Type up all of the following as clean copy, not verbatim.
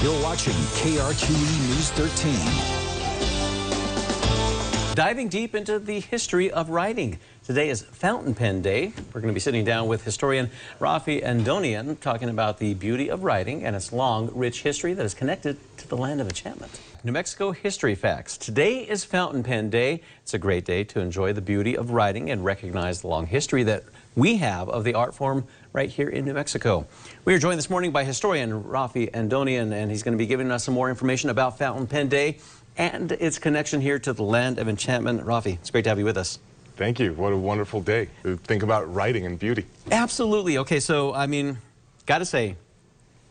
You're watching KRQE News 13. Diving deep into the history of writing. Today is Fountain Pen Day. We're going to be sitting down with historian Raffi Andonian talking about the beauty of writing and its long, rich history that is connected to the land of enchantment. New Mexico history facts. Today is Fountain Pen Day. It's a great day to enjoy the beauty of writing and recognize the long history that we have of the art form right here in New Mexico. We are joined this morning by historian Raffi Andonian, and he's going to be giving us some more information about Fountain Pen Day and its connection here to the land of enchantment. Raffi, it's great to have you with us. Thank you. What a wonderful day to think about writing and beauty. Absolutely. Okay, so, I mean, got to say,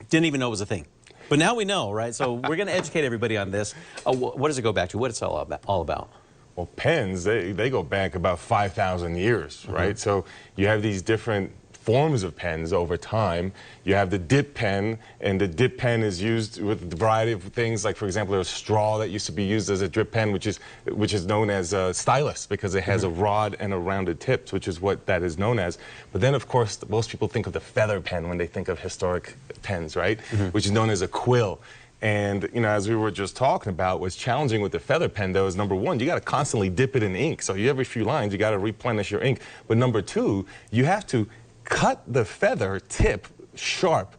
didn't even know it was a thing. But now we know, right? So we're going to educate everybody on this. What does it go back to? What it's all about? Well, pens, they go back about 5,000 years, right? So you have these different forms of pens over time. You have the dip pen, and the dip pen is used with a variety of things. Like, for example, there's straw that used to be used as a drip pen, which is known as a stylus because it has a rod and a rounded tips, which is what that is known as. But then, of course, most people think of the feather pen when they think of historic pens, right? Which is known as a quill. And, you know, as we were just talking about, what's challenging with the feather pen, though, is number one, you got to constantly dip it in ink. So every few lines, you got to replenish your ink. But number two, you have to cut the feather tip sharp,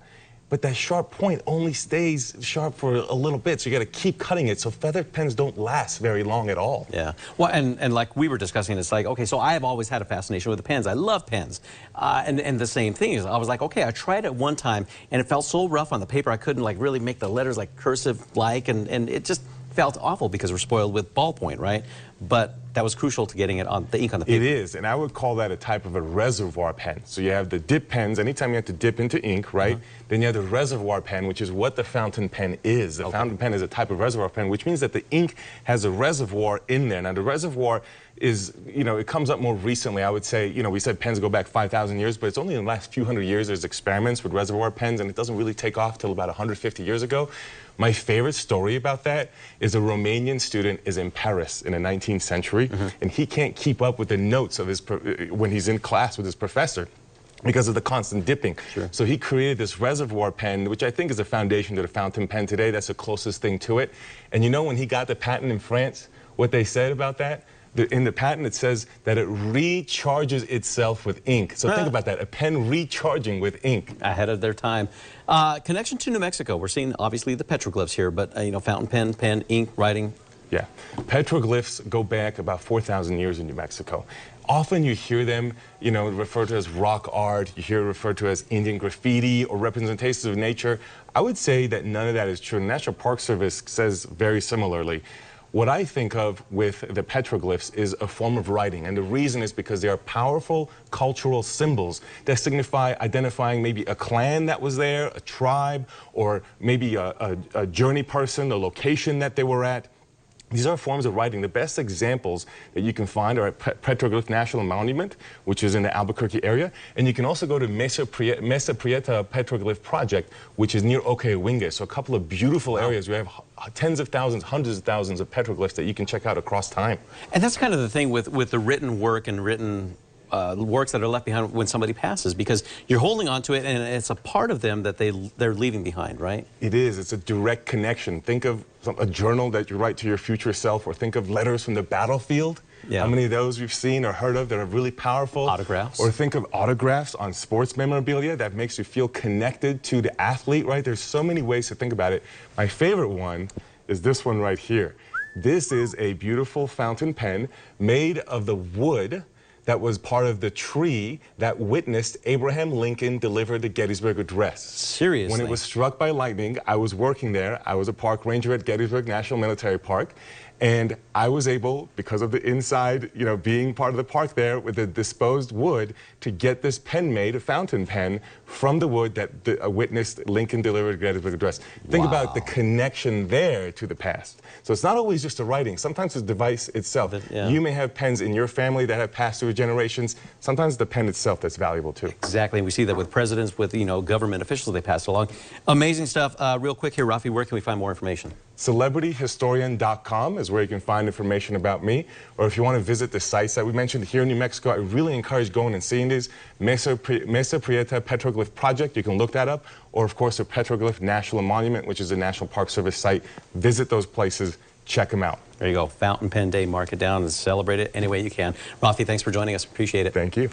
but that sharp point only stays sharp for a little bit, so you got to keep cutting it. So feather pens don't last very long at all. Yeah. Well, and like we were discussing, it's like, okay, so I have always had a fascination with the pens. I love pens. And the same thing is, I was like, okay, I tried it one time, and it felt so rough on the paper, I couldn't like really make the letters like cursive-like, and it just felt awful because we're spoiled with ballpoint, right? But that was crucial to getting it on the ink on the paper. It is, and I would call that a type of a reservoir pen. So you have the dip pens, anytime you have to dip into ink, right? Then you have the reservoir pen, which is what the fountain pen is. The fountain pen is a type of reservoir pen, which means that the ink has a reservoir in there. Now the reservoir is, you know, it comes up more recently. I would say, you know, we said pens go back 5,000 years, but it's only in the last few hundred years there's experiments with reservoir pens, and it doesn't really take off till about 150 years ago. My favorite story about that is a Romanian student is in Paris in the 19th century, and he can't keep up with the notes of his when he's in class with his professor because of the constant dipping. So he created this reservoir pen, which I think is a foundation to the fountain pen today. That's the closest thing to it. And you know, when he got the patent in France, what they said about that? In the patent, it says that it recharges itself with ink. So think about that, a pen recharging with ink. Ahead of their time. Connection to New Mexico. We're seeing, obviously, the petroglyphs here, but, you know, fountain pen, ink, writing. Yeah. Petroglyphs go back about 4,000 years in New Mexico. Often you hear them, you know, referred to as rock art, you hear it referred to as Indian graffiti or representations of nature. I would say that none of that is true. The National Park Service says very similarly. What I think of with the petroglyphs is a form of writing, and the reason is because they are powerful cultural symbols that signify identifying maybe a clan that was there, a tribe, or maybe a journey person, a location that they were at. These are forms of writing. The best examples that you can find are at Petroglyph National Monument, which is in the Albuquerque area. And you can also go to Mesa Prieta Petroglyph Project, which is near Ocoewingue. So a couple of beautiful areas. We have tens of thousands, hundreds of thousands of petroglyphs that you can check out across time. And that's kind of the thing with the written work and written works that are left behind when somebody passes, because you're holding on to it and it's a part of them that they're leaving behind, right? It is. It's a direct connection. Think of a journal that you write to your future self, or think of letters from the battlefield. How many of those we've seen or heard of that are really powerful? Autographs. Or think of autographs on sports memorabilia that makes you feel connected to the athlete, right? There's so many ways to think about it. My favorite one is this one right here. This is a beautiful fountain pen made of the wood that was part of the tree that witnessed Abraham Lincoln deliver the Gettysburg Address. Seriously? When it was struck by lightning, I was working there. I was a park ranger at Gettysburg National Military Park. And I was able, because of the inside, you know, being part of the park there with the disposed wood, to get this pen made, a fountain pen, from the wood that witnessed Lincoln deliver the Gettysburg Address. Think about the connection there to the past. So it's not always just the writing. Sometimes it's the device itself. You may have pens in your family that have passed through generations. Sometimes the pen itself that's valuable too. Exactly. And we see that with presidents, with, you know, government officials they pass along. Amazing stuff. Real quick here, Raffi, where can we find more information? celebrityhistorian.com is where you can find information about me. Or if you want to visit the sites that we mentioned here in New Mexico, I really encourage going and seeing these. Mesa Prieta Petroglyph Project, you can look that up. Or of course the Petroglyph National Monument, which is a National Park Service site. Visit those places, check them out. There you go, Fountain Pen Day, mark it down and celebrate it any way you can. Raffi, thanks for joining us, appreciate it. Thank you.